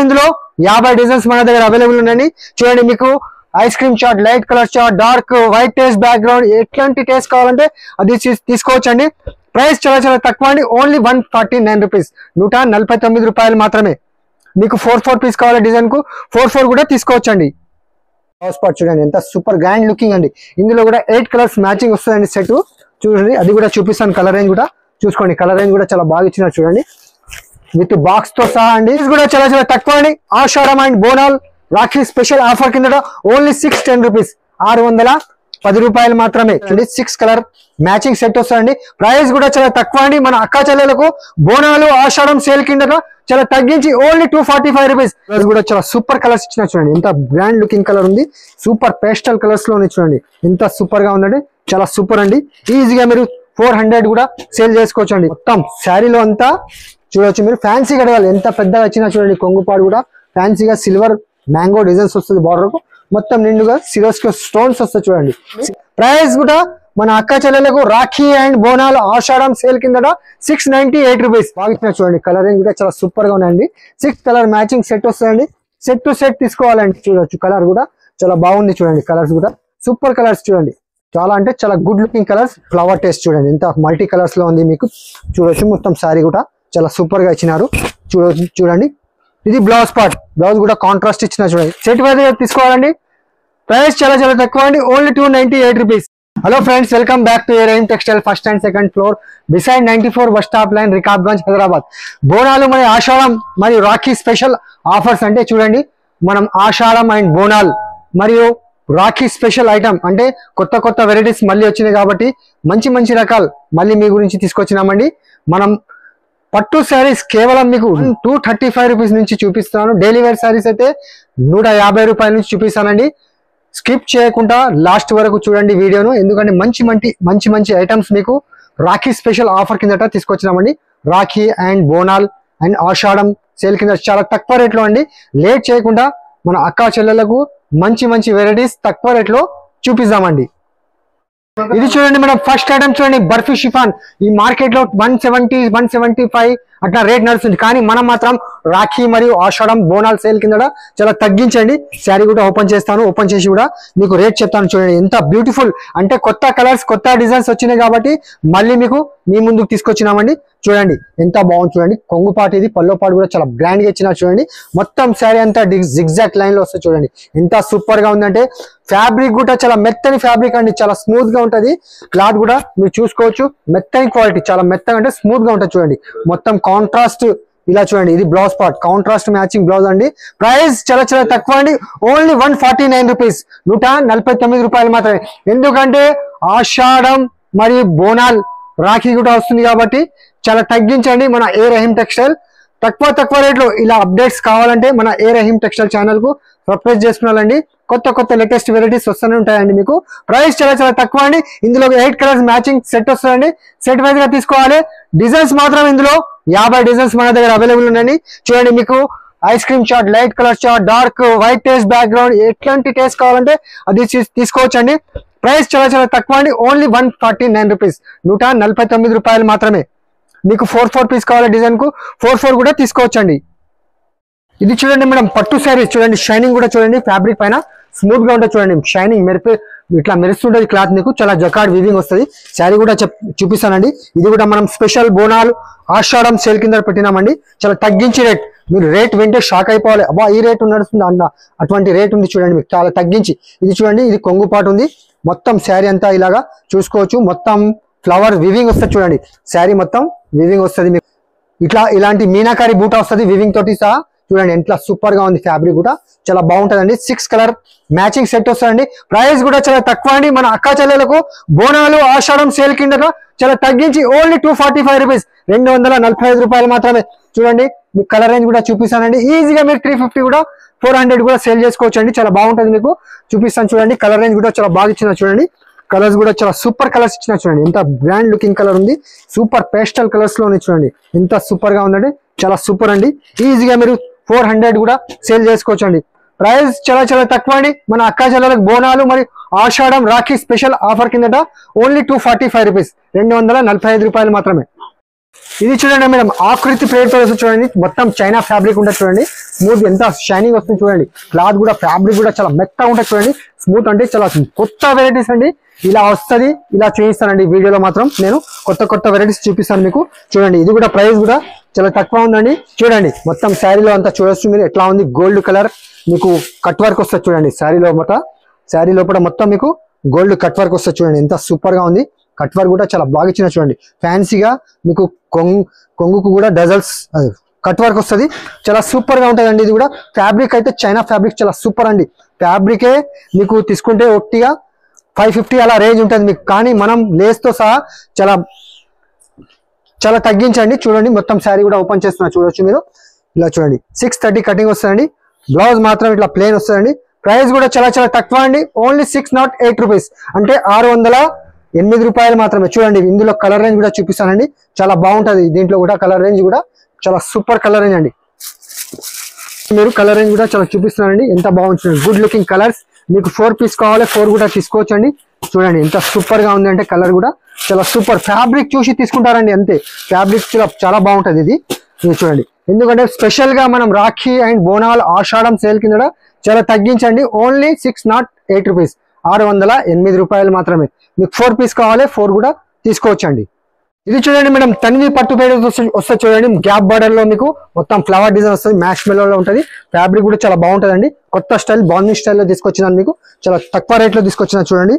ఇందులో 50 డిజైన్స్ మన దగ్గర అవైలబుల్ ఉన్నాయండి. చూడండి, మీకు ice cream chat, light colour chat, dark white taste background, ఎట్లాంటి టేస్ట్ కావాలంటే అది తీసుకోవచ్చండి. ప్రైస్ చాలా చాలా తక్కువ అండి. ఓన్లీ 149 రూపీస్, 149 రూపాయలు మాత్రమే. మీకు 4 పీస్ కావాలి డిజైన్ కు 4 కూడా తీసుకోవచ్చండి. హౌస్ పార్ట్ చూడండి ఎంత సూపర్ గ్రాండ్ లుకింగ్ అండి. ఇందులో కూడా 8 కలర్స్ మ్యాచింగ్ వస్తుందండి సెట్. చూడండి, అది కూడా చూపిస్తాను. కలర్ రేంజ్ కూడా చూసుకోండి, కలర్ రేంజ్ కూడా చాలా బాగా ఇచ్చినారు చూడండి, విత్ బాక్స్ తో సహా అండి. ఇది కూడా చాలా చాలా తక్కువ అండి. Ashadam and Bonal Rakhi special offer కింద ఓన్లీ 610 రూపీస్, 610 రూపాయలు మాత్రమే. 6 కలర్ మ్యాచింగ్ సెట్ వస్తుందండి. ప్రైస్ కూడా చాలా తక్కువ అండి. మన అక్కా చెల్లెలకు బోనాలు ఆషాఢం సేల్ కింద చాలా తగ్గించి ఓన్లీ 245 రూపీస్. కూడా చాలా సూపర్ కలర్స్ ఇచ్చిన చూడండి, ఎంత గ్రాండ్ లుకింగ్ కలర్ ఉంది. సూపర్ పేస్టల్ కలర్స్ లో చూడండి, ఎంత సూపర్ గా ఉందండి. చాలా సూపర్ అండి. ఈజీగా మీరు 400 కూడా సేల్ చేసుకోవచ్చు అండి. మొత్తం శారీలో అంతా చూడవచ్చు. మీరు ఫ్యాన్సీ కడగాలి, ఎంత పెద్దగా వచ్చినా చూడండి. కొంగుపాడు కూడా ఫ్యాన్సీగా సిల్వర్ మ్యాంగో డిజైన్స్ వస్తుంది. బార్డర్ కు మొత్తం నిండుగా సిరోస్కో స్టోన్స్ వస్తాయి చూడండి. ప్రైస్ కూడా మన అక్క చెల్లెలకు రాఖీ అండ్ బోనాలు ఆషాఢం సేల్ కింద 698 రూపీస్. బాగా ఇచ్చిన చూడండి, కలరింగ్ కూడా చాలా సూపర్ గా ఉన్నాయండి. 6 కలర్ మ్యాచింగ్ సెట్ వస్తుందండి. సెట్ టు సెట్ తీసుకోవాలండి. చూడొచ్చు, కలర్ కూడా చాలా బాగుంది చూడండి. కలర్స్ కూడా సూపర్ కలర్స్ చూడండి, చాలా అంటే చాలా good looking colours. Flower taste చూడండి, ఎంత మల్టీ కలర్స్ లో ఉంది. మీకు చూడొచ్చు, మొత్తం శారీ కూడా చాలా సూపర్ గా ఇచ్చినారు. చూడండి, ఇది బ్లౌజ్ పార్ట్. బ్లౌజ్ కూడా కాంట్రాస్ట్ ఇచ్చిన చూడండి. సెట్ వైజ్ తీసుకోవాలండి. ప్రైస్ చాలా చాలా తక్కువ అండి. Only 298 rupees. Hello friends, welcome back to Rahim textile, first and second floor, beside 94 bus stop line, Rikabganj, Hyderabad. Bonalu మరియు ఆషాఢం మరియు రాఖీ స్పెషల్ ఆఫర్స్ అంటే చూడండి, మనం ఆషాఢం అండ్ బోనాల్ మరియు రాఖీ స్పెషల్ ఐటమ్ అంటే కొత్త కొత్త వెరైటీస్ మళ్ళీ వచ్చినాయి కాబట్టి మంచి మంచి రకాలు మళ్ళీ మీ గురించి తీసుకొచ్చినామండి. మనం పట్టు శారీస్ కేవలం మీకు 235 రూపీస్ నుంచి చూపిస్తాను. డైలీ వేర్ శారీస్ అయితే 150 రూపాయల నుంచి చూపిస్తానండి. స్కిప్ చేయకుండా లాస్ట్ వరకు చూడండి వీడియోను, ఎందుకంటే మంచి మంచి ఐటమ్స్ మీకు రాఖీ స్పెషల్ ఆఫర్ కిందట తీసుకొచ్చినామండి. Rakhi and Bonal and Ashadam sale కింద చాలా తక్కువ రేట్లో అండి. లేట్ చేయకుండా మన అక్కా చెల్లెలకు మంచి వెరైటీస్ తక్కువ రేట్లో చూపిస్తామండి. ఇది చూడండి మేడం, ఫస్ట్ ఐటమ్ చూడండి, బర్ఫీ షిఫాన్. ఈ మార్కెట్ లో 170, 175 అట్లా రేట్ నడుస్తుంది, కానీ మనం మాత్రం రాఖీ మరియు ఆషాఢం బోనాల్ సేల్ కింద చాలా తగ్గించండి. శారీ కూడా ఓపెన్ చేస్తాను, ఓపెన్ చేసి కూడా మీకు రేట్ చెప్తాను. చూడండి ఎంత బ్యూటిఫుల్ అంటే, కొత్త కలర్స్ కొత్త డిజైన్స్ వచ్చినాయి కాబట్టి మళ్ళీ మీకు మీ ముందుకు తీసుకొచ్చినామండి. చూడండి ఎంత బాగుంది చూడండి. కొంగుపాటు ఇది, పల్లోపాటు కూడా చాలా గ్రాండ్ గా ఇచ్చిన చూడండి. మొత్తం శారీ అంతా జిగ్జాగ్ లైన్ లో వస్తుంది చూడండి, ఎంత సూపర్ గా ఉందంటే. ఫ్యాబ్రిక్ కూడా చాలా మెత్తని ఫ్యాబ్రిక్ అండి, చాలా స్మూత్ గా ఉంటది. క్లాత్ కూడా మీరు చూసుకోవచ్చు, మెత్తని క్వాలిటీ, చాలా మెత్తగా అంటే స్మూత్ గా ఉంటుంది చూడండి. మొత్తం కాంట్రాస్ట్ ఇలా చూడండి. ఇది blouse part, contrast matching blouse అండి. ప్రైస్ చాలా చాలా తక్కువ అండి. ఓన్లీ 149 రూపీస్, 149 రూపాయలు మాత్రమే. ఎందుకంటే ఆషాఢం మరియు బోనాల్ రాఖీ కూడా వస్తుంది కాబట్టి చాలా తగ్గించండి. మన రహీమ్ టెక్స్టైల్ తక్కువ రేట్లో ఇలా అప్డేట్స్ కావాలంటే మన రహీమ్ టెక్స్టైల్ ఛానల్ కు సబ్స్క్రైబ్ చేసుకున్నారండి. కొత్త లేటెస్ట్ వెరైటీస్ వస్తూనే ఉంటాయండి. మీకు ప్రైస్ చాలా చాలా తక్కువ అండి. ఇందులో 8 కలర్స్ మ్యాచింగ్ సెట్ వస్తుందండి. సెట్ వైజ్ గా తీసుకోవాలి. డిజైన్స్ మాత్రం ఇందులో 50 డిజైన్స్ మన దగ్గర అవైలబుల్ ఉన్నాయండి. చూడండి, మీకు ice cream chat, light colour chat, dark white taste background, ఎట్లాంటి టేస్ట్ కావాలంటే అది తీసుకోవచ్చండి. ప్రైస్ చాలా చాలా తక్కువ అండి. ఓన్లీ 149 రూపీస్, 149 రూపాయలు మాత్రమే. మీకు 4 పీస్ కావాలి డిజైన్ కు 4 కూడా తీసుకోవచ్చండి. ఇది చూడండి మేడం, పట్టు శారీ చూడండి. షైనింగ్ కూడా చూడండి, ఫ్యాబ్రిక్ పైన స్మూత్ గా ఉంటుంది చూడండి. షైనింగ్ ఇట్లా మెరుస్తుంటది క్లాత్. మీకు చాలా జకాడ్ వీవింగ్ వస్తుంది. శారీ కూడా చూపిస్తానండి. ఇది కూడా మనం స్పెషల్ బోనాలు ఆషాఢం సేల్ కింద పెట్టినామండి. చాలా తగ్గించి రేట్. మీరు రేట్ వింటే షాక్ అయిపోవాలి, అబ్బా ఈ రేట్ నడుస్తుంది అన్న అటువంటి రేట్ ఉంది చూడండి. మీకు చాలా తగ్గించి. ఇది చూడండి, ఇది కొంగుపాటు ఉంది. మొత్తం శారీ అంతా ఇలాగా చూసుకోవచ్చు. మొత్తం ఫ్లవర్ వివింగ్ వస్తుంది చూడండి. శారీ మొత్తం వివింగ్ వస్తుంది మీకు. ఇలాంటి మీనాకారి బూటా వస్తుంది వివింగ్ తోటి సహా. చూడండి ఎంత సూపర్ గా ఉంది. ఫ్యాబ్రిక్ కూడా చాలా బాగుంటదండి. 6 కలర్ మ్యాచింగ్ సెట్ వస్తుందండి. ప్రైస్ కూడా చాలా తక్కువ అండి. మన అక్కా చెల్లెలకు బోనాలు ఆషాఢం సేల్ కింద చాలా తగ్గించి ఓన్లీ 245 రూపీస్, 245 రూపాయలు మాత్రమే. చూడండి, మీకు కలర్ రేంజ్ కూడా చూపిస్తానండి. ఈజీగా మీరు 350 కూడా 400 కూడా సేల్ చేసుకోవచ్చు అండి. చాలా బాగుంటుంది. మీకు చూపిస్తాను చూడండి. కలర్ రేంజ్ కూడా చాలా బాగా ఇచ్చిన చూడండి. కలర్స్ కూడా చాలా సూపర్ కలర్స్ ఇచ్చిన చూడండి. ఎంత గ్రాండ్ లుకింగ్ కలర్ ఉంది. సూపర్ పేస్టల్ కలర్స్ లో చూడండి, ఎంత సూపర్ గా ఉందండి. చాలా సూపర్ అండి. ఈజీగా మీరు 400 కూడా సేల్ చేసుకోవచ్చు అండి. ప్రైస్ చాలా చాలా తక్కువ అండి. మన అక్కా చెల్లెలకు బోనాలు మరియు ఆషాఢం రాఖీ స్పెషల్ ఆఫర్ కిందట ఓన్లీ 245 రూపీస్, 245 రూపాయలు మాత్రమే. ఇది చూడండి మేడం, ఆకృతి ప్లేట్ చూడండి. మొత్తం చైనా ఫ్యాబ్రిక్ ఉంటుంది చూడండి. స్మూత్ ఎంత షైనింగ్ వస్తుంది చూడండి. క్లాత్ కూడా ఫ్యాబ్రిక్ కూడా చాలా మెత్తగా ఉంటుంది చూడండి. స్మూత్ అంటే చాలా కొత్త వెరైటీస్ అండి. ఇలా వస్తుంది, ఇలా చూపిస్తానండి వీడియోలో మాత్రం. నేను కొత్త వెరైటీస్ చూపిస్తాను మీకు. చూడండి ఇది కూడా ప్రైస్ కూడా చాలా తక్కువ ఉందండి. చూడండి మొత్తం శారీలో అంతా చూడొచ్చు మీరు ఎట్లా ఉంది. గోల్డ్ కలర్ మీకు కట్ వర్క్ వస్తుంది చూడండి. శారీ లోపల మొత్తం మీకు గోల్డ్ కట్ వర్క్ వస్తుంది చూడండి. ఎంత సూపర్ గా ఉంది. కట్ వర్క్ కూడా చాలా బాగా ఇచ్చిన చూడండి. ఫ్యాన్సీగా మీకు కొంగుకు కూడా డజల్స్ కట్ వర్క్ వస్తుంది. చాలా సూపర్ గా ఉంటుందండి. ఇది కూడా ఫ్యాబ్రిక్ అయితే చైనా ఫ్యాబ్రిక్ చాలా సూపర్ అండి. ఫ్యాబ్రికే మీకు తీసుకుంటే ఒట్టిగా 550 అలా రేంజ్ ఉంటుంది మీకు. కానీ మనం లేస్ తో సహా చాలా తగ్గించండి. చూడండి మొత్తం శారీ కూడా ఓపెన్ చేస్తున్నా చూడొచ్చు మీరు. ఇలా చూడండి 630 కటింగ్ వస్తుందండి. బ్లౌజ్ మాత్రం ఇట్లా ప్లేన్ వస్తుందండి. ప్రైస్ కూడా చాలా తక్కువ అండి. ఓన్లీ 608 రూపీస్ అంటే 608 రూపాయలు మాత్రమే. చూడండి ఇందులో కలర్ రేంజ్ కూడా చూపిస్తానండి. చాలా బాగుంటది. దీంట్లో కూడా కలర్ రేంజ్ కూడా చాలా సూపర్ కలర్ రేంజ్ అండి. మీరు కలర్ రేంజ్ కూడా చాలా చూపిస్తున్నానండి. ఎంత బాగుంటుంది. Good looking colours. మీకు 4 పీస్ కావాలి 4 కూడా తీసుకోవచ్చు అండి. చూడండి ఎంత సూపర్ గా ఉంది అంటే కలర్ కూడా చాలా సూపర్. ఫ్యాబ్రిక్ చూసి తీసుకుంటారండి అంతే. ఫ్యాబ్రిక్ చాలా బాగుంటది ఇది చూడండి. ఎందుకంటే స్పెషల్ గా మనం రాఖీ అండ్ బోనాల్ ఆషాఢం సేల్ కింద చాలా తగ్గించండి. ఓన్లీ 608 రూపీస్ 608 రూపాయలు మాత్రమే. మీకు 4 పీస్ కావాలి 4 కూడా తీసుకోవచ్చు అండి. ఇది చూడండి మేడం తన్వి పట్టు పేరు వస్తుంది చూడండి. గ్యాప్ బార్డర్ లో మీకు మొత్తం ఫ్లవర్ డిజైన్ వస్తుంది. మ్యాష్ మెలోలో ఉంటుంది. ఫ్యాబ్రిక్ కూడా చాలా బాగుంటుంది అండి. కొత్త స్టైల్ బాండింగ్ స్టైల్లో తీసుకొచ్చినాను మీకు. చాలా తక్కువ రేట్ లో తీసుకొచ్చిన చూడండి.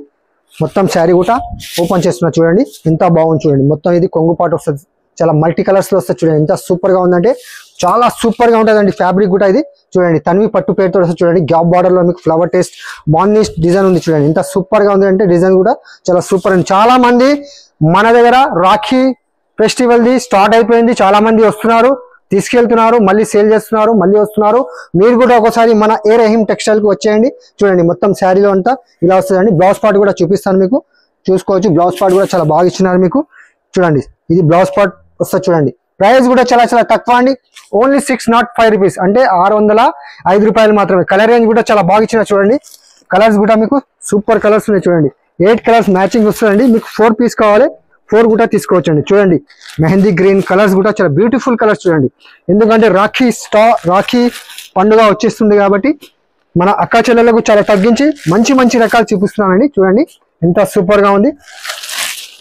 మొత్తం శారీ కూడా ఓపెన్ చేస్తున్నా చూడండి. ఎంత బాగుంది చూడండి. మొత్తం ఇది కొంగు పాటు వస్తుంది. చాలా మల్టీ కలర్స్ లో వస్తుంది చూడండి. ఎంత సూపర్ గా ఉందంటే చాలా సూపర్ గా ఉంటుందండి. ఫ్యాబ్రిక్ కూడా ఇది చూడండి తన్వి పట్టు పేరుతో వస్తుంది చూడండి. గ్యాప్ బార్డర్ లో మీకు ఫ్లవర్ టేస్ట్ బాండింగ్ డిజైన్ ఉంది చూడండి. ఎంత సూపర్ గా ఉంది అంటే డిజైన్ కూడా చాలా సూపర్ అండి. చాలా మంది మన దగ్గర రాఖీ ఫెస్టివల్ ది స్టార్ట్ అయిపోయింది. చాలా మంది వస్తున్నారు, తీసుకెళ్తున్నారు, మళ్ళీ సేల్ చేస్తున్నారు, మళ్ళీ వస్తున్నారు. మీరు కూడా ఒకసారి మన ఏ రహీం టెక్స్టైల్ కి వచ్చేయండి. చూడండి మొత్తం శారీలో అంతా ఇలా వస్తుందండి. బ్లౌజ్ పార్ట్ కూడా చూపిస్తాను మీకు. చూసుకోవచ్చు బ్లౌజ్ పార్ట్ కూడా చాలా బాగా ఇచ్చినారు మీకు. చూడండి ఇది బ్లౌజ్ పార్ట్ వస్తుంది చూడండి. ప్రైస్ కూడా చాలా తక్కువ అండి. ఓన్లీ 605 రూపీస్ అంటే 605 రూపాయలు మాత్రమే. కలర్ రేంజ్ కూడా చాలా బాగా ఇచ్చిన చూడండి. కలర్స్ కూడా మీకు సూపర్ కలర్స్ ఉన్నాయి చూడండి. 8 కలర్స్ మ్యాచింగ్ వస్తుందండి. మీకు 4 పీస్ కావాలి 4 కూడా తీసుకోవచ్చు అండి. చూడండి మెహందీ గ్రీన్ కలర్స్ కూడా చాలా బ్యూటిఫుల్ కలర్స్ చూడండి. ఎందుకంటే రాఖీ పండుగ వచ్చేస్తుంది కాబట్టి మన అక్క చెల్లెలకు చాలా తగ్గించి మంచి రకాలు చూపిస్తున్నానండి. చూడండి ఎంత సూపర్ గా ఉంది.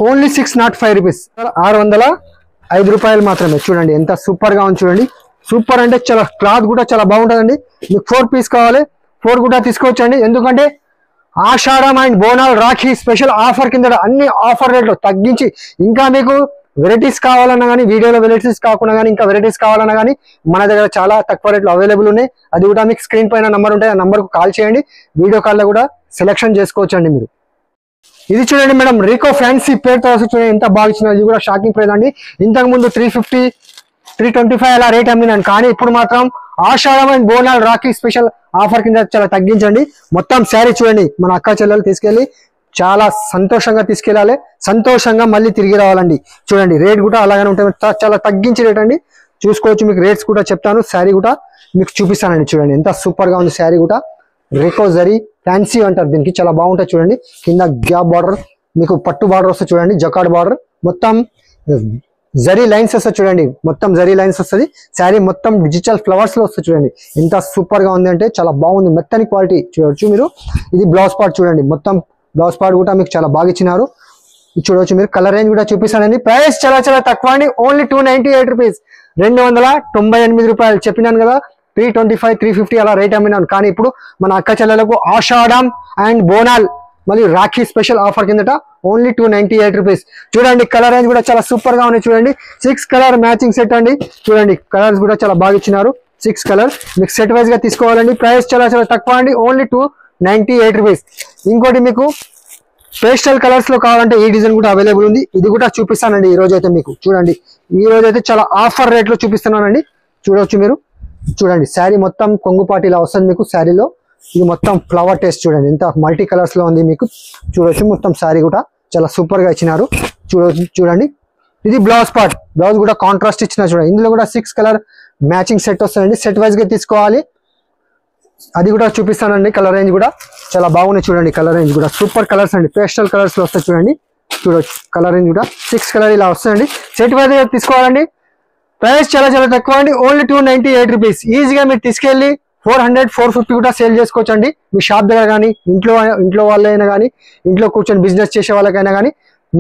ఓన్లీ 605 రూపీస్ 605 రూపాయలు మాత్రమే. చూడండి ఎంత సూపర్ గా ఉంది చూడండి. సూపర్ అంటే చాలా క్లాత్ కూడా చాలా బాగుంటుందండి. మీకు 4 పీస్ కావాలి 4 కూడా తీసుకోవచ్చు అండి. ఎందుకంటే Ashadam and Bonal Rakhi special offer కింద అన్ని ఆఫర్ రేట్లు తగ్గించి ఇంకా మీకు వెరైటీస్ కావాలన్నా కానీ వీడియోలో వెరైటీస్ కాకుండా కానీ ఇంకా వెరైటీస్ కావాలన్నా కానీ మన దగ్గర చాలా తక్కువ రేట్లు అవైలబుల్ ఉన్నాయి. అది కూడా మీకు స్క్రీన్ పైన నంబర్ ఉంటాయి. ఆ నంబర్కు కాల్ చేయండి. వీడియో కాల్లో కూడా సెలెక్షన్ చేసుకోవచ్చు అండి మీరు. ఇది చూడండి మేడం రీకో ఫ్యాన్సీ పేరుతో చూడండి ఎంత బాగా ఇచ్చినారు. ఇది కూడా షాకింగ్ ప్రైస్ అండి. ఇంతకు ముందు 350 325 అలా రేట్ అమ్మినాను. కానీ ఇప్పుడు మాత్రం Ashadam and Bonal Rakhi special offer కింద చాలా తగ్గించండి. మొత్తం శారీ చూడండి మన అక్క చెల్లెలు తీసుకెళ్లి చాలా సంతోషంగా తీసుకెళ్ళాలి. సంతోషంగా మళ్ళీ తిరిగి రావాలండి. చూడండి రేట్ కూడా అలాగే ఉంటుంది. చాలా తగ్గించి రేట్ అండి. చూసుకోవచ్చు మీకు రేట్స్ కూడా చెప్తాను. శారీ కూడా మీకు చూపిస్తానండి. చూడండి ఎంత సూపర్ గా ఉంది శారీ కూడా. రికో జరీ ఫ్యాన్సీ అంటారు దీనికి. చాలా బాగుంటుంది చూడండి. కింద గ్యాప్ బార్డర్ మీకు పట్టు బార్డర్ వస్తుంది చూడండి. జకాడ్ బార్డర్ మొత్తం జరీ లైన్స్ వస్తుంది చూడండి. మొత్తం జరీ లైన్స్ వస్తుంది. శారీ మొత్తం డిజిటల్ ఫ్లవర్స్ లో వస్తుంది చూడండి. ఎంత సూపర్ గా ఉంది అంటే చాలా బాగుంది. మెత్తని క్వాలిటీ చూడవచ్చు మీరు. ఇది బ్లౌజ్ పార్ట్ చూడండి. మొత్తం బ్లౌజ్ పార్ట్ కూడా మీకు చాలా బాగా ఇచ్చినారు. చూడవచ్చు మీరు. కలర్ రేంజ్ కూడా చూపిస్తానండి. ప్రైస్ చాలా తక్కువ అండి. ఓన్లీ 298 రూపీస్ 298 రూపాయలు. చెప్పినాను కదా 325 350 అలా రేట్ అమ్మినాను. కానీ ఇప్పుడు మన అక్క చెల్లెలకు ఆషాఢం అండ్ బోనాల్ మళ్ళీ రాఖీ స్పెషల్ ఆఫర్ కిందట ఓన్లీ 298 రూపీస్. చూడండి కలర్ రేంజ్ కూడా చాలా సూపర్ గా ఉన్నాయి చూడండి. 6 కలర్ మ్యాచింగ్ సెట్ అండి. చూడండి కలర్స్ కూడా చాలా బాగా ఇచ్చినారు. 6 కలర్ మీకు సెట్ వైజ్ గా తీసుకోవాలండి. ప్రైస్ చాలా తక్కువ అండి. Only 298 rupees. ఇంకోటి మీకు పేస్టల్ కలర్స్ లో కావాలంటే ఈ డిజైన్ కూడా అవైలబుల్ ఉంది. ఇది కూడా చూపిస్తానండి ఈ రోజు అయితే మీకు. చూడండి ఈ రోజు అయితే చాలా ఆఫర్ రేట్ లో చూపిస్తున్నానండి. చూడవచ్చు మీరు. చూడండి శారీ మొత్తం కొంగుపాటి ఇలా వస్తుంది మీకు. శారీలో ఇది మొత్తం ఫ్లవర్ టేస్ట్ చూడండి ఎంత మల్టీ కలర్స్ లో ఉంది మీకు. చూడవచ్చు మొత్తం శారీ కూడా చాలా సూపర్ గా ఇచ్చినారు. చూడండి ఇది బ్లౌజ్ పార్ట్. బ్లౌజ్ కూడా కాంట్రాస్ట్ ఇచ్చిన చూడండి. ఇందులో కూడా 6 కలర్ మ్యాచింగ్ సెట్ వస్తుందండి. సెట్ వైజ్ గా తీసుకోవాలి. అది కూడా చూపిస్తానండి. కలర్ రేంజ్ కూడా చాలా బాగున్నాయి చూడండి. కలర్ రేంజ్ కూడా సూపర్ కలర్స్ అండి. పేస్టల్ కలర్స్ లో వస్తాయి చూడండి. చూడవచ్చు కలర్ రేంజ్ కూడా 6 కలర్ ఇలా వస్తాయండి. సెట్ వైజ్ గా తీసుకోవాలండి. ప్రైస్ చాలా చాలా తక్కువ అండి, ఓన్లీ 298 రూపీస్. ఈజీగా మీరు తీసుకెళ్లి 400, 450 కూడా సేల్ చేసుకోవచ్చు అండి. మీ షాప్ దగ్గర కానీ ఇంట్లో వాళ్ళైనా కానీ, ఇంట్లో కూర్చొని బిజినెస్ చేసే వాళ్ళకైనా కానీ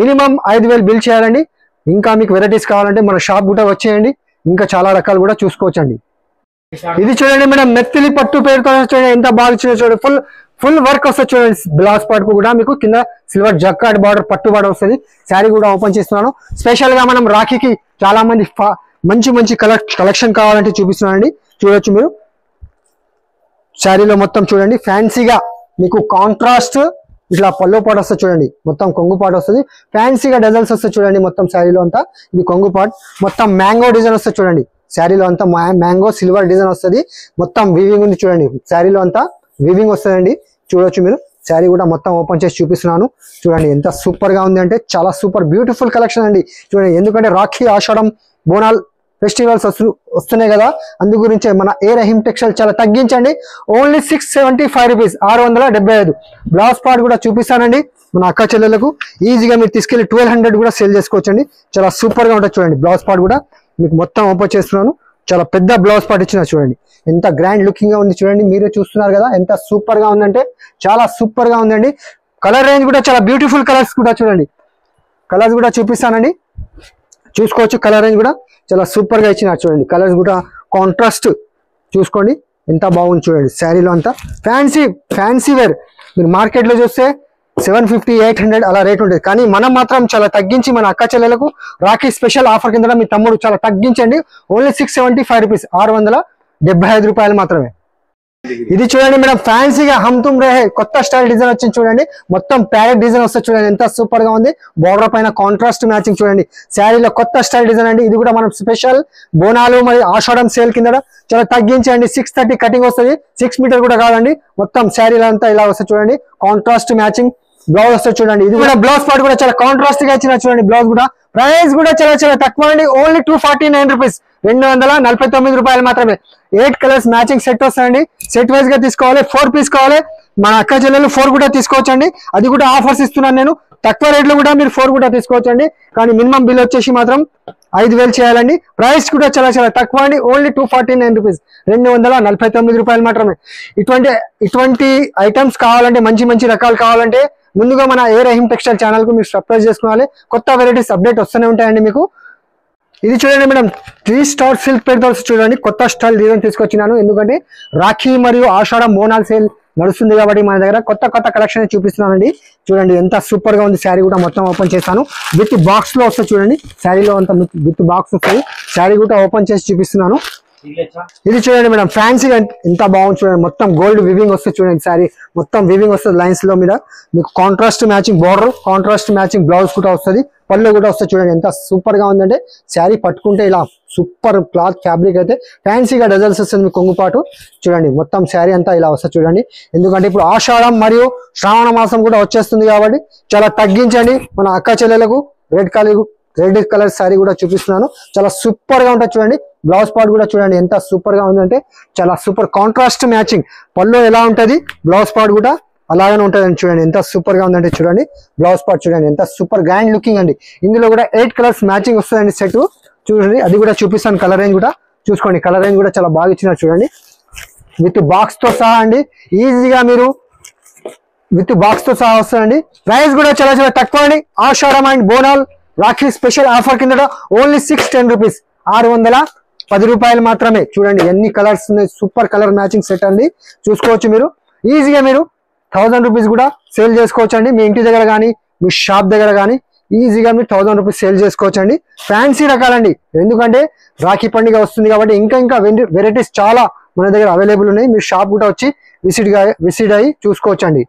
మినిమం 5000 బిల్ చేయాలండి. ఇంకా మీకు వెరైటీస్ కావాలంటే మన షాప్ కూడా వచ్చేయండి, ఇంకా చాలా రకాలు కూడా చూసుకోవచ్చండి. ఇది చూడండి మేడం, మెత్తిలి పట్టు పేరుతో చూడండి ఎంత బాగా చూడండి. ఫుల్ వర్క్ వస్తుంది చూడండి. బ్లౌజ్ పార్ట్ కూడా మీకు కింద సిల్వర్ జక్కాడ్ బార్డర్ పట్టు బార్డర్ వస్తుంది. శారీ కూడా ఓపెన్ చేస్తున్నాను. స్పెషల్ గా మనం రాఖీకి చాలా మంది మంచి కలెక్షన్ కావాలంటే చూపిస్తున్నానండి. చూడొచ్చు మీరు. శారీలో మొత్తం చూడండి ఫ్యాన్సీగా మీకు కాంట్రాస్ట్ ఇట్లా పల్లో పాటు వస్తుంది చూడండి. మొత్తం కొంగు పాటు వస్తుంది, ఫ్యాన్సీగా డజల్స్ వస్తుంది చూడండి. మొత్తం శారీలో అంతా ఇది కొంగు పాటు, మొత్తం మ్యాంగో డిజైన్ వస్తుంది చూడండి. శారీలో అంతా మ్యాంగో సిల్వర్ డిజైన్ వస్తుంది. మొత్తం వీవింగ్ ఉంది చూడండి. శారీలో అంతా వీవింగ్ వస్తుందండి. చూడొచ్చు మీరు. శారీ కూడా మొత్తం ఓపెన్ చేసి చూపిస్తున్నాను. చూడండి ఎంత సూపర్ గా ఉంది అంటే చాలా సూపర్ బ్యూటిఫుల్ కలెక్షన్ అండి. చూడండి, ఎందుకంటే రాఖీ, ఆషాఢం, బోనాల్ ఫెస్టివల్స్ వస్తున్నాయి కదా, అందు గురించే మన ఏ రహీం టెక్స్టైల్ చాలా తగ్గించండి. Only 675 rupees, 675. బ్లౌజ్ పార్ట్ కూడా చూపిస్తానండి మన అక్క చెల్లెలకు. ఈజీగా మీరు తీసుకెళ్లి 1200 కూడా సేల్ చేసుకోవచ్చండి. చాలా సూపర్ గా ఉంటుంది చూడండి. బ్లౌజ్ పార్ట్ కూడా మీకు మొత్తం ఓపెన్ చేస్తున్నాను. చాలా పెద్ద బ్లౌజ్ పార్ట్ ఇచ్చిన చూడండి, ఎంత గ్రాండ్ లుకింగ్ గా ఉంది చూడండి. మీరే చూస్తున్నారు కదా ఎంత సూపర్ గా ఉందంటే చాలా సూపర్ గా ఉందండి. కలర్ రేంజ్ కూడా చాలా బ్యూటిఫుల్ కలర్స్ కూడా చూడండి. కలర్స్ కూడా చూపిస్తానండి, చూసుకోవచ్చు. కలర్ రేంజ్ కూడా చాలా సూపర్ గా ఇచ్చినారు చూడండి. కలర్స్ కూడా కాంట్రాస్ట్ చూసుకోండి ఎంత బాగుంది చూడండి. శారీలో అంతా ఫ్యాన్సీ వేర్ మీరు మార్కెట్ లో చూస్తే 750, 800 అలా రేట్ ఉంటుంది. కానీ మనం మాత్రం చాలా తగ్గించి మన అక్క చెల్లెలకు రాఖీ స్పెషల్ ఆఫర్ కింద మీ తమ్ముడు చాలా తగ్గించండి. ఓన్లీ 675 రూపీస్, 675 రూపాయలు మాత్రమే. ఇది చూడండి మేడం, ఫ్యాన్సీగా హమ్ తుమ్ రహే కొత్త స్టైల్ డిజైన్ వచ్చింది చూడండి. మొత్తం ప్యారెట్ డిజైన్ వస్తుంది చూడండి, ఎంత సూపర్ గా ఉంది. బోర్డర్ పైన కాంట్రాస్ట్ మ్యాచింగ్ చూడండి. శారీలో కొత్త స్టైల్ డిజైన్ అండి. ఇది కూడా మనం స్పెషల్ బోనాలు మరియు ఆషాఢం సేల్ కింద చాలా తగ్గించండి. 630 కటింగ్ వస్తుంది, 6 మీటర్ కూడా కాదండి. మొత్తం శారీలో అంతా ఇలా వస్తుంది చూడండి. కాంట్రాస్ట్ మ్యాచింగ్ బ్లౌజ్ వస్తుంది చూడండి. ఇది కూడా బ్లౌజ్ పార్ట్ కూడా చాలా కాంట్రాస్ట్ గా ఇచ్చిన చూడండి. బ్లౌజ్ కూడా ప్రైస్ కూడా చాలా తక్కువ అండి. ఓన్లీ 249 రూపీస్, 249 రూపాయలు మాత్రమే. 8 కలర్స్ మ్యాచింగ్ సెట్ వస్తాయండి. సెట్ వైజ్ గా తీసుకోవాలి. 4 పీస్ కావాలి మన అక్క చెల్లెలు 4 కూడా తీసుకోవచ్చండి. అది కూడా ఆఫర్స్ ఇస్తున్నాను నేను. తక్కువ రేట్ లో కూడా మీరు 4 కూడా తీసుకోవచ్చండి. కానీ మినిమం బిల్ వచ్చేసి మాత్రం 5000 చేయాలండి. ప్రైస్ కూడా చాలా తక్కువ అండి. ఓన్లీ 249 రూపీస్, 249 రూపాయలు మాత్రమే. ఇటువంటి ఐటమ్స్ కావాలంటే, మంచి రకాలు కావాలంటే ముందుగా మన ఏ రహీం టెక్స్టైల్ ఛానల్ కు మీరు సబ్స్క్రైబ్ చేసుకోవాలి. కొత్త వెరైటీస్ అప్డేట్ వస్తూనే ఉంటాయండి మీకు. ఇది చూడండి మేడం, 3 స్టార్ సిల్క్ పేరుతో చూడండి. కొత్త స్టైల్ డిజైన్ తీసుకొచ్చినాను. ఎందుకంటే రాఖీ మరియు ఆషాఢం బోనాల్ సేల్ నడుస్తుంది కాబట్టి మన దగ్గర కొత్త కలెక్షన్ చూపిస్తున్నానండి. చూడండి ఎంత సూపర్ గా ఉంది. శారీ కూడా మొత్తం ఓపెన్ చేస్తాను. విత్ బాక్స్ లో వస్తుంది చూడండి. శారీలో అంతా విత్ బాక్స్ వస్తుంది. శారీ కూడా ఓపెన్ చేసి చూపిస్తున్నాను. ఇది చూడండి మేడం, ఫ్యాన్సీగా ఎంత బాగుంది చూడండి. మొత్తం గోల్డ్ వివింగ్ వస్తుంది చూడండి. శారీ మొత్తం వివింగ్ వస్తుంది లైన్స్ లో మీద. మీకు contrast matching border, contrast matching blouse కూడా వస్తుంది, పళ్ళు కూడా వస్తుంది చూడండి. ఎంత సూపర్ గా ఉందంటే శారీ పట్టుకుంటే ఇలా సూపర్ క్లాత్ ఫ్యాబ్రిక్ అయితే ఫ్యాన్సీగా డజల్స్ వస్తుంది. మీ కొంగుపాటు చూడండి. మొత్తం శారీ అంతా ఇలా వస్తుంది చూడండి. ఎందుకంటే ఇప్పుడు ఆషాఢం మరియు శ్రావణ మాసం కూడా వచ్చేస్తుంది కాబట్టి చాలా తగ్గించండి. మన అక్క చెల్లెలకు రెడ్ కలర్ శారీ కూడా చూపిస్తున్నాను. చాలా సూపర్ గా ఉంటుంది చూడండి. బ్లౌజ్ పార్ట్ కూడా చూడండి ఎంత సూపర్ గా ఉందంటే చాలా సూపర్ కాంట్రాస్ట్ మ్యాచింగ్. పళ్ళు ఎలా ఉంటది, బ్లౌజ్ పార్ట్ కూడా అలాగనే ఉంటదండి. చూడండి ఎంత సూపర్ గా ఉందంటే చూడండి. బ్లౌజ్ పార్ట్ చూడండి ఎంత సూపర్ గ్రాండ్ లుకింగ్ అండి. ఇందులో కూడా 8 కలర్స్ మ్యాచింగ్ వస్తుందండి సెట్. చూడండి అది కూడా చూపిస్తాను. కలర్ రేంజ్ కూడా చూసుకోండి. కలర్ రేంజ్ కూడా చాలా బాగా ఇచ్చినారు చూడండి. విత్ బాక్స్ తో సహా అండి. ఈజీగా మీరు విత్ బాక్స్ తో సహా వస్తుందండి. ప్రైస్ కూడా చాలా తక్కువ అండి. Ashadam and Bonal Rakhi special offer కింద ఓన్లీ 610 రూపీస్, 610 రూపాయలు మాత్రమే. చూడండి ఎన్ని కలర్స్ ఉన్నాయి. సూపర్ కలర్ మ్యాచింగ్ సెట్ అండి. చూసుకోవచ్చు మీరు. ఈజీగా మీరు 1000 రూపీస్ కూడా సేల్ చేసుకోవచ్చు అండి. మీ ఇంటి దగ్గర కానీ మీ షాప్ దగ్గర కానీ ఈజీగా మీరు 1000 రూపీస్ సేల్ చేసుకోవచ్చు అండి. ఫ్యాన్సీ రకాలండి. ఎందుకంటే రాఖీ పండుగ వస్తుంది కాబట్టి ఇంకా వెరైటీస్ చాలా మన దగ్గర అవైలబుల్ ఉన్నాయి. మీరు షాప్ కూడా వచ్చి విజిట్ అయ్యి చూసుకోవచ్చు అండి.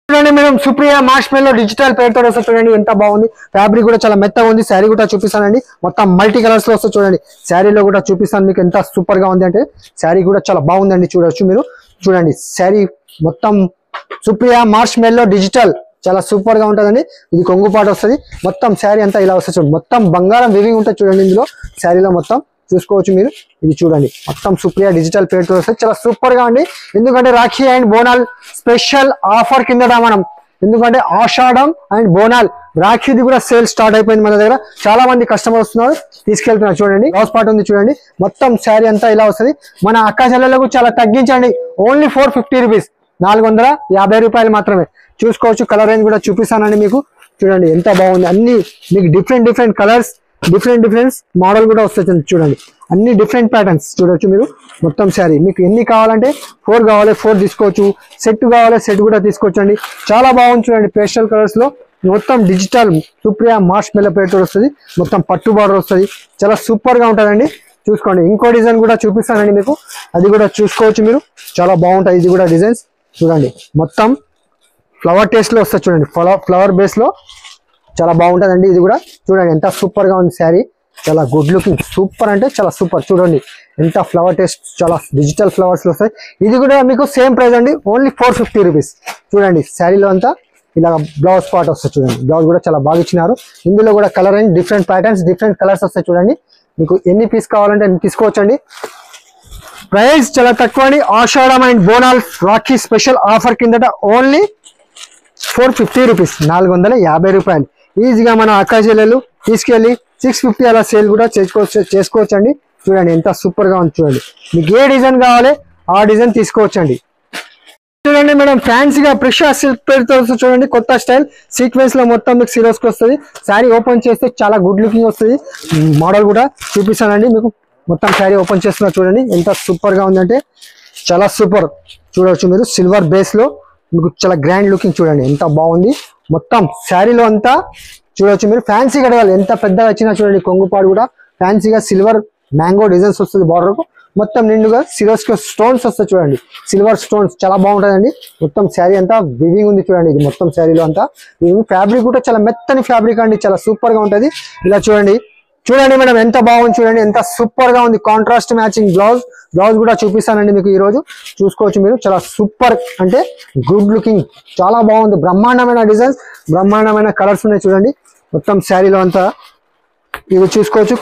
చూడండి మేడం, సుప్రియా మార్ష్మెల్లో డిజిటల్ పేరుతో వస్తుంది చూడండి. ఎంత బాగుంది. ఫ్యాబ్రిక్ కూడా చాలా మెత్తగా ఉంది. శారీ కూడా చూపిస్తానండి. మొత్తం మల్టీ కలర్స్ లో వస్తుంది చూడండి. శారీలో కూడా చూపిస్తాను మీకు ఎంత సూపర్ గా ఉంది అంటే. శారీ కూడా చాలా బాగుందండి. చూడొచ్చు మీరు. చూడండి శారీ మొత్తం సుప్రియా మార్ష్మెల్లో డిజిటల్ చాలా సూపర్ గా ఉంటుందండి. ఇది కొంగుపాటు వస్తుంది. మొత్తం శారీ అంతా ఇలా వస్తుంది చూడండి. మొత్తం బంగారం వివింగ్ ఉంటుంది చూడండి. ఇందులో శారీలో మొత్తం చూసుకోవచ్చు మీరు. ఇది చూడండి మొత్తం సుప్రియా డిజిటల్ పేరుతో వస్తుంది. చాలా సూపర్ గా ఉంది. ఎందుకంటే Rakhi and Bonal special offer కింద మనం ఎందుకంటే ఆషాఢం అండ్ బోనాల్ రాఖీది కూడా సేల్ స్టార్ట్ అయిపోయింది మన దగ్గర. చాలా మంది కస్టమర్ వస్తున్నారు, తీసుకెళ్తున్నారు. చూడండి బ్లౌజ్ పార్ట్ ఉంది చూడండి, మొత్తం శారీ అంతా ఇలా వస్తుంది. మన అక్క చెల్లెలకు చాలా తగ్గించండి, ఓన్లీ 450 రూపీస్, 450 రూపాయలు మాత్రమే. చూసుకోవచ్చు, కలర్ రేంజ్ కూడా చూపిస్తానండి మీకు. చూడండి ఎంత బాగుంది, అన్ని మీకు డిఫరెంట్ కలర్స్, డిఫరెంట్ మోడల్ కూడా వస్తుంది. చూడండి అన్ని డిఫరెంట్ ప్యాటర్న్స్ చూడొచ్చు మీరు. మొత్తం శారీ మీకు ఎన్ని కావాలంటే 4 కావాలి 4 తీసుకోవచ్చు, సెట్ కావాలి సెట్ కూడా తీసుకోవచ్చు అండి. చాలా బాగుంది చూడండి, పేస్టల్ కలర్స్ లో మొత్తం డిజిటల్ సుప్రియా మార్ష్ మెల్ల పేరుతో వస్తుంది, మొత్తం పట్టు బార్డర్ వస్తుంది, చాలా సూపర్ గా ఉంటుందండి. చూసుకోండి ఇంకో డిజైన్ కూడా చూపిస్తానండి మీకు, అది కూడా చూసుకోవచ్చు మీరు. చాలా బాగుంటాయి ఇది కూడా డిజైన్స్. చూడండి మొత్తం ఫ్లవర్ టేస్ట్ లో వస్తుంది చూడండి, ఫ్లవర్ బేస్ లో చాలా బాగుంటుందండి ఇది కూడా. చూడండి ఎంత సూపర్ గా ఉంది శారీ, చాలా గుడ్ లుకింగ్, సూపర్ అంటే చాలా సూపర్. చూడండి ఎంత ఫ్లవర్ టేస్ట్, చాలా డిజిటల్ ఫ్లవర్స్ లో వస్తాయి. ఇది కూడా మీకు సేమ్ ప్రైస్ అండి, ఓన్లీ 450 రూపీస్. చూడండి శారీలో అంతా ఇలా బ్లౌజ్ పార్ట్ వస్తుంది చూడండి, బ్లౌజ్ కూడా చాలా బాగా ఇచ్చినారు. ఇందులో కూడా colour and different patterns, different colours వస్తాయి చూడండి. మీకు ఎన్ని పీస్ కావాలంటే అన్ని తీసుకోవచ్చండి. ప్రైస్ చాలా తక్కువ అండి, Ashadam and Bonal Rakhi special offer కిందట ఓన్లీ 450 రూపీస్, 450 రూపాయలు. ఈజీగా మన అక్క చెల్లెలు తీసుకెళ్ళి 650 అలా సేల్ కూడా చేసుకోవచ్చండి. చూడండి ఎంత సూపర్ గా ఉంది చూడండి, మీకు ఏ డిజైన్ కావాలి ఆ డిజైన్ తీసుకోవచ్చండి. చూడండి మేడం ఫ్యాన్సీగా ప్రిషా సిల్క్ పేరుతో చూడండి, కొత్త స్టైల్ సీక్వెన్స్ లో మొత్తం మీకు సిరోస్ కి వస్తుంది. శారీ ఓపెన్ చేస్తే చాలా గుడ్ లుకింగ్ వస్తుంది. మోడల్ కూడా చూపిస్తానండి మీకు. మొత్తం శారీ ఓపెన్ చేస్తున్నా చూడండి, ఎంత సూపర్ గా ఉందంటే చాలా సూపర్. చూడవచ్చు మీరు, సిల్వర్ బేస్ లో మీకు చాలా గ్రాండ్ లుకింగ్ చూడండి ఎంత బాగుంది. మొత్తం శారీలో అంతా చూడవచ్చు మీరు, ఫ్యాన్సీ కడగాలి ఎంత పెద్దగా వచ్చినా చూడండి. కొంగుపాడు కూడా ఫ్యాన్సీగా సిల్వర్ మ్యాంగో డిజైన్స్ వస్తుంది బార్డర్ కు, మొత్తం నిండుగా సిరోస్ స్టోన్స్ వస్తాయి చూడండి, సిల్వర్ స్టోన్స్ చాలా బాగుంటుందండి. మొత్తం శారీ అంతా వివింగ్ ఉంది చూడండి, ఇది మొత్తం శారీలో అంతా ఫ్యాబ్రిక్ కూడా చాలా మెత్తని ఫ్యాబ్రిక్ అండి, చాలా సూపర్ గా ఉంటది. ఇలా చూడండి మేడం ఎంత బాగుంది చూడండి, ఎంత సూపర్ గా ఉంది. కాంట్రాస్ట్ మ్యాచింగ్ బ్లౌజ్ కూడా చూపిస్తానండి మీకు ఈ రోజు. చూసుకోవచ్చు మీరు, చాలా సూపర్ అంటే గుడ్ లుకింగ్, చాలా బాగుంది. బ్రహ్మాండమైన డిజైన్స్, బ్రహ్మాండమైన కలర్స్ ఉన్నాయి చూడండి. మొత్తం శారీలో అంతా ఇది చూసుకోవచ్చు.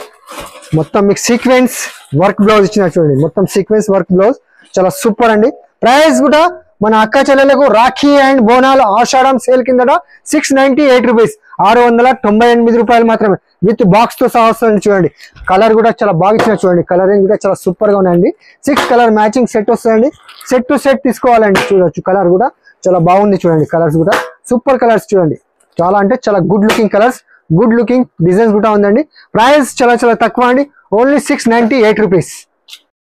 మొత్తం మీకు సీక్వెన్స్ వర్క్ బ్లౌజ్ ఇచ్చిన చూడండి, మొత్తం సీక్వెన్స్ వర్క్ బ్లౌజ్ చాలా సూపర్ అండి. ప్రైస్ కూడా మన అక్క చెల్లెలకు రాఖీ అండ్ బోనాలు ఆషాఢం సేల్ కిందట 698 రూపీస్, 698 రూపాయలు మాత్రమే, విత్ బాక్స్ తో సహా వస్తుంది చూడండి. కలర్ కూడా చాలా బాగా ఇచ్చిన చూడండి, కలరింగ్ కూడా చాలా సూపర్ గా ఉన్నాయండి. 6 కలర్ మ్యాచింగ్ సెట్ వస్తుందండి, సెట్ టు సెట్ తీసుకోవాలండి. చూడొచ్చు కలర్ కూడా చాలా బాగుంది చూడండి, కలర్స్ కూడా సూపర్ కలర్స్ చూడండి, చాలా అంటే చాలా good looking colours, good looking designs కూడా ఉందండి. ప్రైస్ చాలా తక్కువ అండి, ఓన్లీ 698 రూపీస్.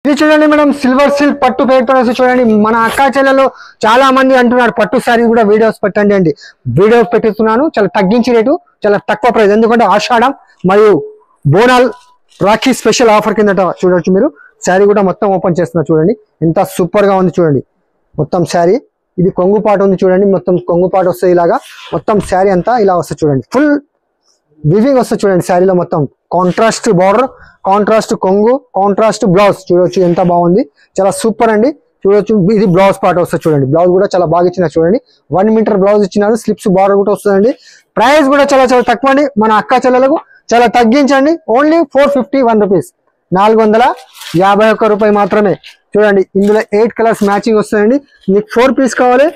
ఇది చూడండి మేడం, సిల్వర్ సిల్క్ పట్టు పేరుతో చూడండి. మన అక్క చెల్లెలు చాలా మంది అంటున్నారు పట్టు శారీ కూడా వీడియోస్ పెట్టండి అండి, వీడియోస్ పెట్టిస్తున్నాను. చాలా తగ్గించి రేటు, చాలా తక్కువ ప్రైస్, ఎందుకంటే ఆషాఢం మరియు బోనాల్ రాఖీ స్పెషల్ ఆఫర్ కిందట. చూడొచ్చు మీరు, శారీ కూడా మొత్తం ఓపెన్ చేస్తున్నా చూడండి, ఎంత సూపర్ గా ఉంది చూడండి. మొత్తం శారీ ఇది కొంగుపాటు ఉంది చూడండి, మొత్తం కొంగుపాటు వస్తుంది ఇలాగా. మొత్తం శారీ అంతా ఇలా వస్తుంది చూడండి, ఫుల్ వివింగ్ వస్తుంది చూడండి. శారీలో మొత్తం కాంట్రాస్ట్ బార్డర్, కాంట్రాస్ట్ కొంగు, కాంట్రాస్ట్ బ్లౌజ్. చూడొచ్చు ఎంత బాగుంది, చాలా సూపర్ అండి. చూడొచ్చు ఇది బ్లౌజ్ పార్ట్ వస్తుంది చూడండి, బ్లౌజ్ కూడా చాలా బాగా ఇచ్చినారు చూడండి. 1 మీటర్ బ్లౌజ్ ఇచ్చినారు, స్లిప్స్ బార్డర్ కూడా వస్తుందండి. ప్రైస్ కూడా చాలా తక్కువ అండి, మన అక్క చెల్లెలకు చాలా తగ్గించండి, ఓన్లీ 451 రూపీస్, 451 రూపాయి మాత్రమే. చూడండి ఇందులో 8 కలర్స్ మ్యాచింగ్ వస్తాయండి. మీకు 4 పీస్ కావాలి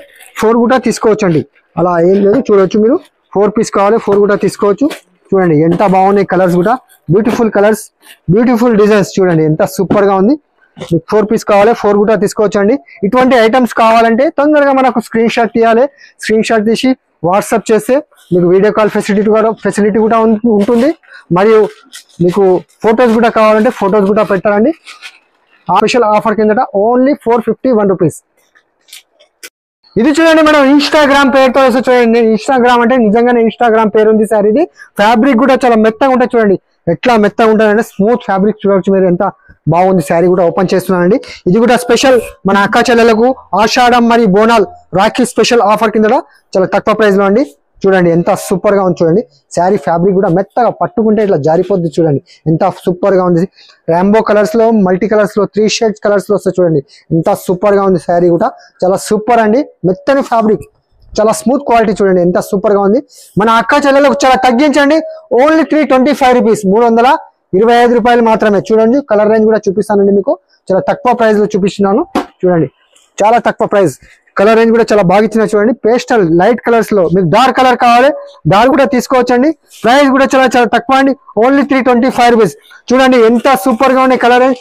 4 కూడా తీసుకోవచ్చండి, అలా ఏం లేదు. చూడొచ్చు మీరు, 4 పీస్ కావాలి 4 కూడా తీసుకోవచ్చు. చూడండి ఎంత బాగున్నాయి కలర్స్ కూడా, బ్యూటిఫుల్ కలర్స్, బ్యూటిఫుల్ డిజైన్స్. చూడండి ఎంత సూపర్ గా ఉంది. 4 పీస్ కావాలి 4 కూడా తీసుకోవచ్చు అండి. ఇటువంటి ఐటమ్స్ కావాలంటే తొందరగా మనకు స్క్రీన్ షాట్ తీయాలి, స్క్రీన్ షాట్ తీసి వాట్సాప్ చేస్తే మీకు వీడియో కాల్ ఫెసిలిటీ కూడా ఉంటుంది. మరియు మీకు ఫొటోస్ కూడా కావాలంటే ఫొటోస్ కూడా పెట్టాలండి. స్పెషల్ ఆఫర్ కిందట ఓన్లీ 451 రూపీస్. ఇది చూడండి మనం ఇన్స్టాగ్రామ్ పేరుతో చూడండి, ఇన్స్టాగ్రామ్ అంటే నిజంగానే ఇన్స్టాగ్రామ్ పేరు ఉంది సార్. ఇది ఫ్యాబ్రిక్ కూడా చాలా మెత్తగా ఉంటుంది చూడండి, ఎట్లా మెత్తగా ఉంటుందంటే స్మూత్ ఫ్యాబ్రిక్. చూడవచ్చు మీరు ఎంత బాగుంది. శారీ కూడా ఓపెన్ చేస్తున్నానండి. ఇది కూడా స్పెషల్ మన అక్క చెల్లెలకు ఆషాఢం మరియు బోనాల్ రాఖీ స్పెషల్ ఆఫర్ కింద చాలా తక్కువ ప్రైస్ లో అండి. చూడండి ఎంత సూపర్ గా ఉంది చూడండి. శారీ ఫ్యాబ్రిక్ కూడా మెత్తగా పట్టుకుంటే ఇట్లా జారిపోద్ది చూడండి, ఎంత సూపర్ గా ఉంది. రాంబో కలర్స్ లో, మల్టీ కలర్స్ లో, 3 షేడ్స్ కలర్స్ లో వస్తాయి చూడండి, ఎంత సూపర్ గా ఉంది. శారీ కూడా చాలా సూపర్ అండి, మెత్తని ఫ్యాబ్రిక్, చాలా స్మూత్ క్వాలిటీ. చూడండి ఎంత సూపర్ గా ఉంది. మన అక్క చెల్లెలకు చాలా తగ్గించండి, ఓన్లీ 325 రూపీస్, 325 రూపాయలు మాత్రమే. చూడండి కలర్ రేంజ్ కూడా చూపిస్తానండి మీకు, చాలా తక్కువ ప్రైస్ లో చూపిస్తున్నాను. చూడండి చాలా తక్కువ ప్రైస్, కలర్ రేంజ్ కూడా చాలా బాగా ఇచ్చిన చూడండి. పేస్టల్ లైట్ కలర్స్ లో మీకు డార్క్ కలర్ కావాలి, డార్క్ కూడా తీసుకోవచ్చండి. ప్రైస్ కూడా చాలా చాలా తక్కువ అండి, ఓన్లీ 325 రూపీస్. చూడండి ఎంత సూపర్ గా ఉన్నాయి కలర్ రేంజ్.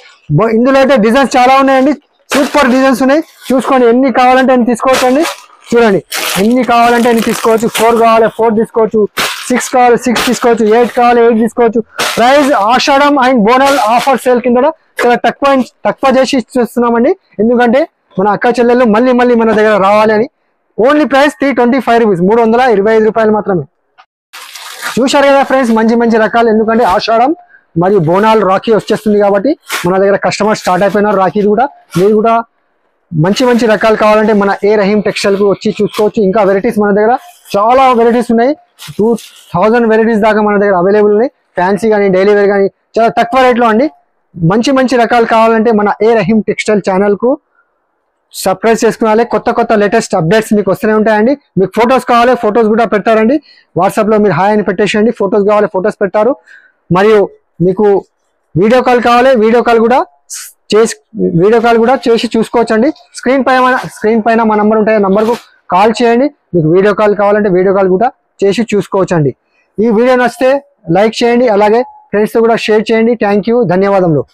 ఇందులో అయితే డిజైన్స్ చాలా ఉన్నాయండి, సూపర్ డిజైన్స్ ఉన్నాయి. చూసుకోండి, ఎన్ని కావాలంటే అన్ని తీసుకోవచ్చండి. చూడండి ఎన్ని కావాలంటే అన్ని తీసుకోవచ్చు. 4 కావాలి 4 తీసుకోవచ్చు, 6 కావాలి 6 తీసుకోవచ్చు, 8 కావాలి 8 తీసుకోవచ్చు. Price Ashadham and Bonal offer sale కింద చాలా తక్కువ చేసి ఇస్తున్నామండి. ఎందుకంటే మన అక్క చెల్లెళ్ళు మళ్ళీ మన దగ్గర రావాలి అని. ఓన్లీ ప్రైస్ 325 రూపీస్, 325 రూపాయలు మాత్రమే. చూశారు కదా ఫ్రెండ్స్, మంచి రకాలు. ఎందుకంటే ఆషాఢం మరియు బోనాల్ రాఖీ వచ్చేస్తుంది కాబట్టి మన దగ్గర కస్టమర్ స్టార్ట్ అయిపోయినారు. రాఖీ కూడా మీరు కూడా మంచి రకాలు కావాలంటే మన ఏ రహీం టెక్స్టైల్ కు వచ్చి చూసుకోవచ్చు. ఇంకా వెరైటీస్ మన దగ్గర చాలా వెరైటీస్ ఉన్నాయి, 2000 వెరైటీస్ దాకా మన దగ్గర అవైలబుల్ ఉన్నాయి. ఫ్యాన్సీ కానీ డైలీ వేర్ కానీ చాలా తక్కువ రేట్లో అండి. మంచి రకాలు కావాలంటే మన ఏ రహీం టెక్స్టైల్ ఛానల్ కు సబ్స్క్రైబ్ చేసుకోవాలి. కొత్త లేటెస్ట్ అప్డేట్స్ మీకు వస్తూనే ఉంటాయండి. మీకు ఫొటోస్ కావాలి, ఫొటోస్ కూడా పెడతారండి. వాట్సాప్ లో మీరు హాయ్ అని పెట్టేసేయండి, ఫొటోస్ కావాలి ఫొటోస్ పెడతారు. మరియు మీకు వీడియో కాల్ కావాలి, వీడియో కాల్ కూడా చేసి చూసుకోవచ్చండి. స్క్రీన్ పైన మా నంబర్ ఉంటాయి, నంబర్ కు కాల్ చేయండి. మీకు వీడియో కాల్ కావాలంటే వీడియో కాల్ కూడా చేసి చూసుకోవచ్చండి. ఈ వీడియో నచ్చితే లైక్ చేయండి, అలాగే ఫ్రెండ్స్ తో కూడా షేర్ చేయండి. థ్యాంక్ యూ, ధన్యవాదములు.